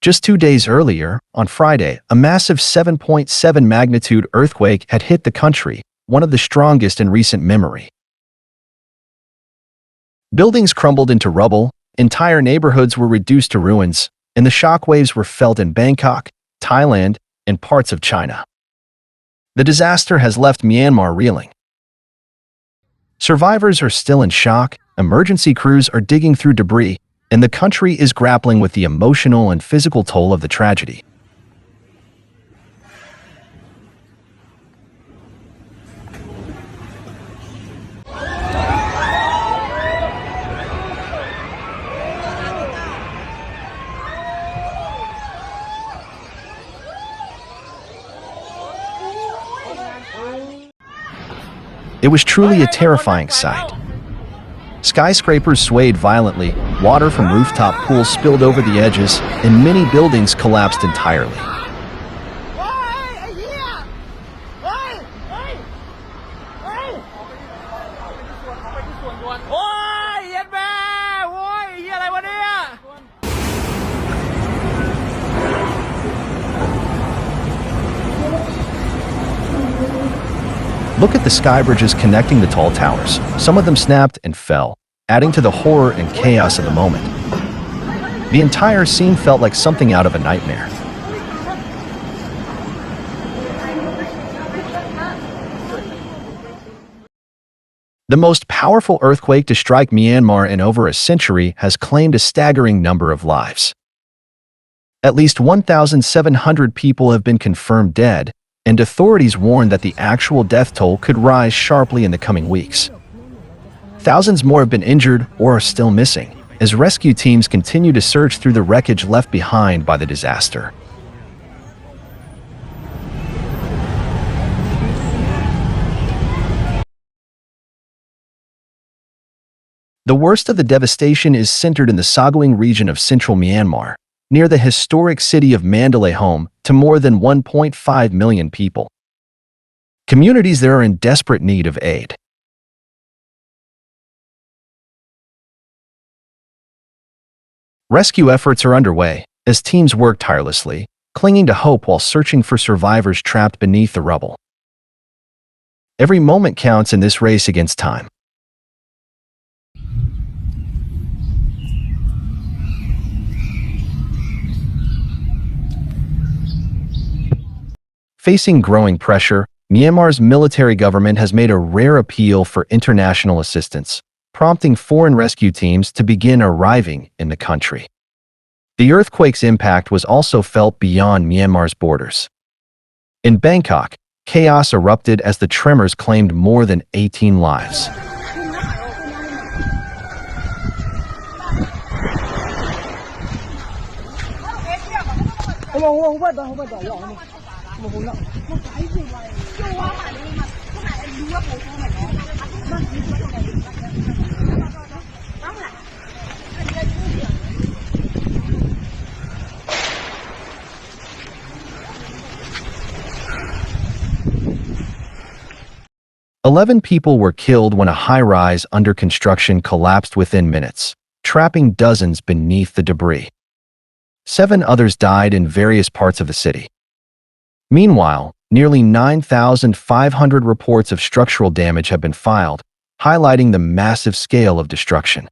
Just 2 days earlier, on Friday, a massive 7.7 magnitude earthquake had hit the country, one of the strongest in recent memory. Buildings crumbled into rubble, entire neighborhoods were reduced to ruins, and the shockwaves were felt in Bangkok, Thailand, and parts of China. The disaster has left Myanmar reeling. Survivors are still in shock, emergency crews are digging through debris, and the country is grappling with the emotional and physical toll of the tragedy. It was truly a terrifying sight. Skyscrapers swayed violently, water from rooftop pools spilled over the edges, and many buildings collapsed entirely. Look at the sky bridges connecting the tall towers. Some of them snapped and fell, adding to the horror and chaos of the moment. The entire scene felt like something out of a nightmare. The most powerful earthquake to strike Myanmar in over a century has claimed a staggering number of lives. At least 1,700 people have been confirmed dead, and authorities warn that the actual death toll could rise sharply in the coming weeks. Thousands more have been injured or are still missing, as rescue teams continue to search through the wreckage left behind by the disaster. The worst of the devastation is centered in the Saguing region of central Myanmar, near the historic city of Mandalay, home to more than 1.5 million people. Communities there are in desperate need of aid. Rescue efforts are underway as teams work tirelessly, clinging to hope while searching for survivors trapped beneath the rubble. Every moment counts in this race against time. Facing growing pressure, Myanmar's military government has made a rare appeal for international assistance, prompting foreign rescue teams to begin arriving in the country. The earthquake's impact was also felt beyond Myanmar's borders. In Bangkok, chaos erupted as the tremors claimed more than 18 lives. Eleven people were killed when a high-rise under construction collapsed within minutes, trapping dozens beneath the debris. 7 others died in various parts of the city. Meanwhile, nearly 9,500 reports of structural damage have been filed, highlighting the massive scale of destruction.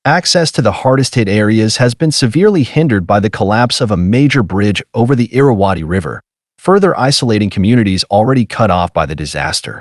Access to the hardest-hit areas has been severely hindered by the collapse of a major bridge over the Irrawaddy River, further isolating communities already cut off by the disaster.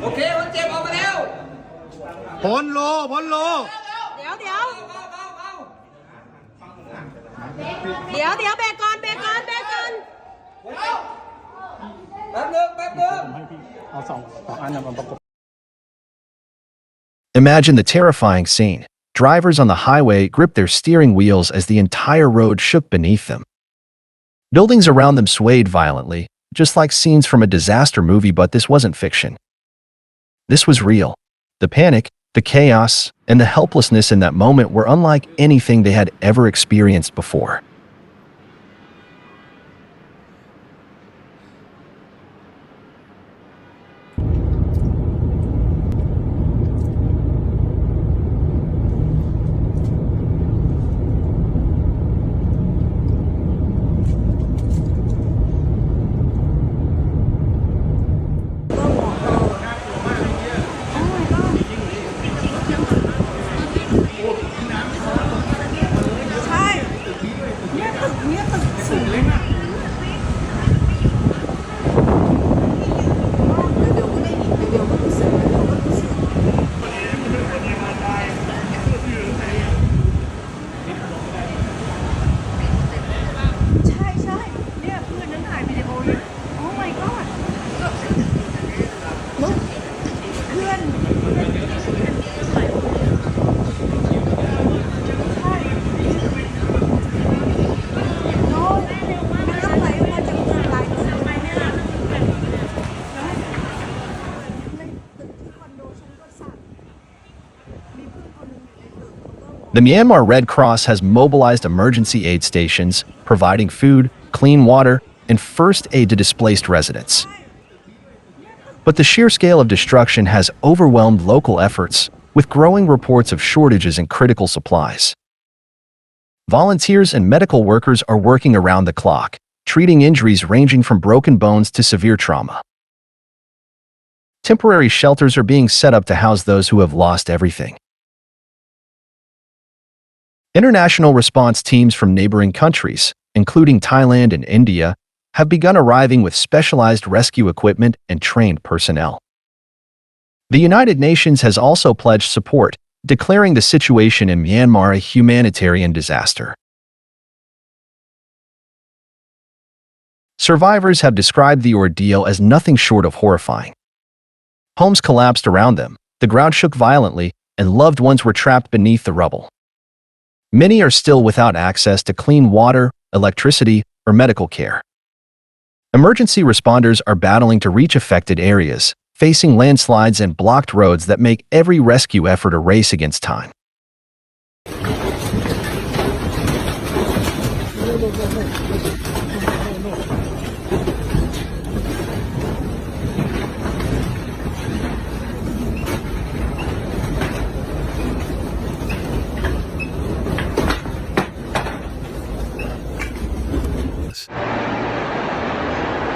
โอเคคนเจ็บออกมาแล้วพ้นโลเดี๋ยวเบรกก่อนแป๊บนึงเอาสองอันมาประกบ Imagine the terrifying scene. Drivers on the highway gripped their steering wheels as the entire road shook beneath them. Buildings around them swayed violently, just like scenes from a disaster movie, but this wasn't fiction. This was real. The panic, the chaos, and the helplessness in that moment were unlike anything they had ever experienced before. The Myanmar Red Cross has mobilized emergency aid stations, providing food, clean water, and first aid to displaced residents. But the sheer scale of destruction has overwhelmed local efforts, with growing reports of shortages in critical supplies. Volunteers and medical workers are working around the clock, treating injuries ranging from broken bones to severe trauma. Temporary shelters are being set up to house those who have lost everything. International response teams from neighboring countries, including Thailand and India, have begun arriving with specialized rescue equipment and trained personnel. The United Nations has also pledged support, declaring the situation in Myanmar a humanitarian disaster. Survivors have described the ordeal as nothing short of horrifying. Homes collapsed around them, the ground shook violently, and loved ones were trapped beneath the rubble. Many are still without access to clean water, electricity, or medical care. Emergency responders are battling to reach affected areas, facing landslides and blocked roads that make every rescue effort a race against time.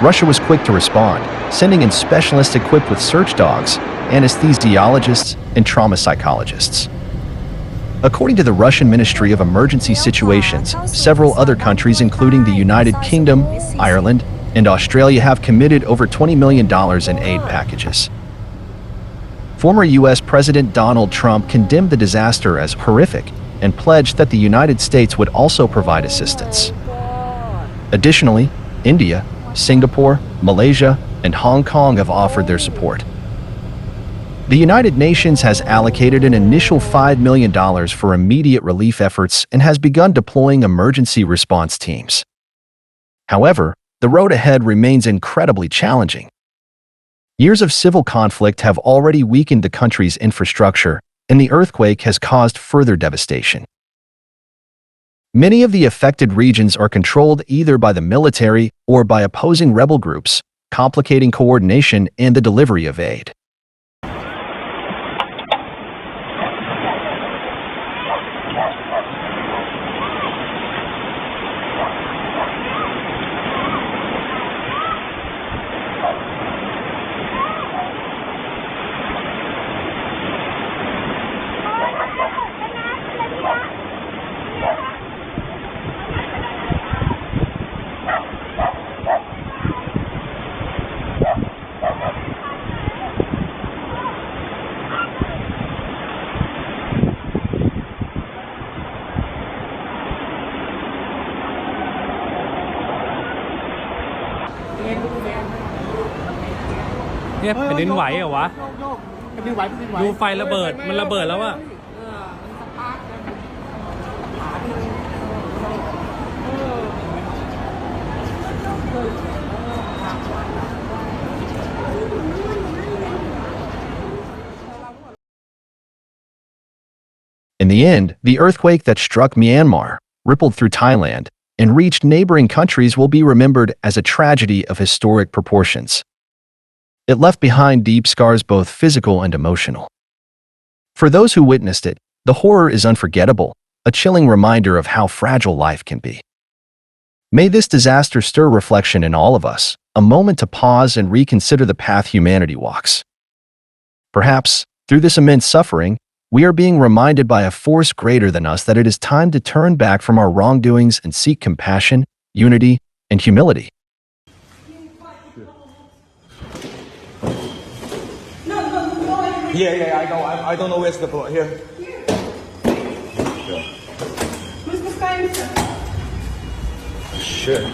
Russia was quick to respond, sending in specialists equipped with search dogs, anesthesiologists, and trauma psychologists. According to the Russian Ministry of Emergency Situations, several other countries, including the United Kingdom, Ireland, and Australia, have committed over $20 million in aid packages. Former U.S. President Donald Trump condemned the disaster as horrific and pledged that the United States would also provide assistance. Additionally, India, Singapore, Malaysia, and Hong Kong have offered their support. The United Nations has allocated an initial $5 million for immediate relief efforts and has begun deploying emergency response teams. However, the road ahead remains incredibly challenging. Years of civil conflict have already weakened the country's infrastructure, and the earthquake has caused further devastation. Many of the affected regions are controlled either by the military or by opposing rebel groups, complicating coordination and the delivery of aid. เนี่ยแผ่นดินไหวเหรอวะ แผ่นดินไหวแผ่นดินไหว ดูไฟระเบิดมันระเบิดแล้วอะ In the end, the earthquake that struck Myanmar, rippled through Thailand, and reached neighboring countries will be remembered as a tragedy of historic proportions. It left behind deep scars, both physical and emotional. For those who witnessed it, the horror is unforgettable, a chilling reminder of how fragile life can be. May this disaster stir reflection in all of us, a moment to pause and reconsider the path humanity walks. Perhaps, through this immense suffering, we are being reminded by a force greater than us that it is time to turn back from our wrongdoings and seek compassion, unity, and humility. Yeah, I know. I don't know where's the boat here. Mr. Spencer. Sure.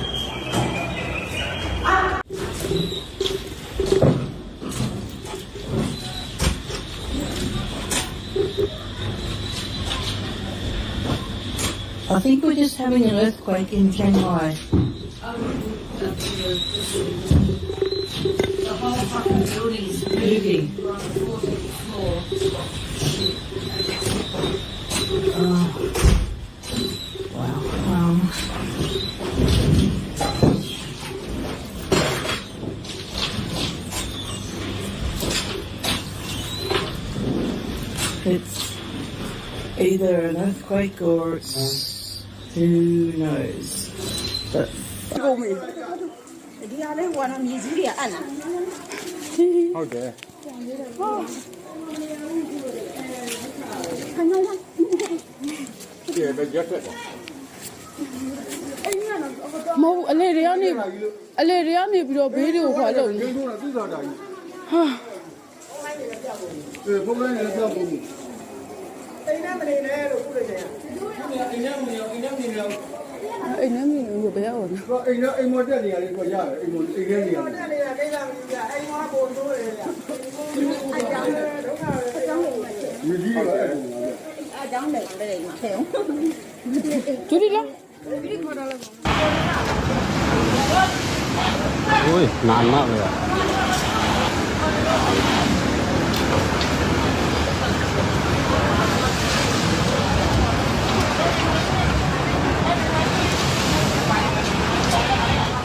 I think we're just having an earthquake in Shanghai. The whole fucking building's Moving. We're on the 14th floor. Wow. It's either an earthquake or it's who knows. But Đi ra đây qua làm gì dữ liệu ảnh à? ဟုတ်တယ် မဟုတ်အလေတွေကနေပြီးတော့ဘေးတွေကိုခွာလို့ ငိမ့်ထိုးတာသူ့စာတာကြီးဟာဖုန်းလိုင်းလည်းပြောက်ဘူးအိမ်နဲ့မနေနဲ့လို့ပြောတယ်အိမ်နဲ့မနေအောင်အိမ်နဲ့မနေအောင် အိမ်နဲ့မင်းတို့ဘယ်ရောက်လဲ တော့အိမ်မော်တက်နေရတယ်ကိုရတယ်အိမ်မော်အိမ်ထဲနေရတယ်တက်နေတာကိစ္စမရှိဘူးအိမ်မော်ပုံဆိုးတယ်ဗျအဲ့ကြောင့်ဒုက္ခအကြောင်းတွေမြည်ကြီးပါအဲ့ဒါ အကြောင်းတွေလည်းမှာထဲအောင် ကျူဒီလား โอ้ยนานมากเลยอ่ะ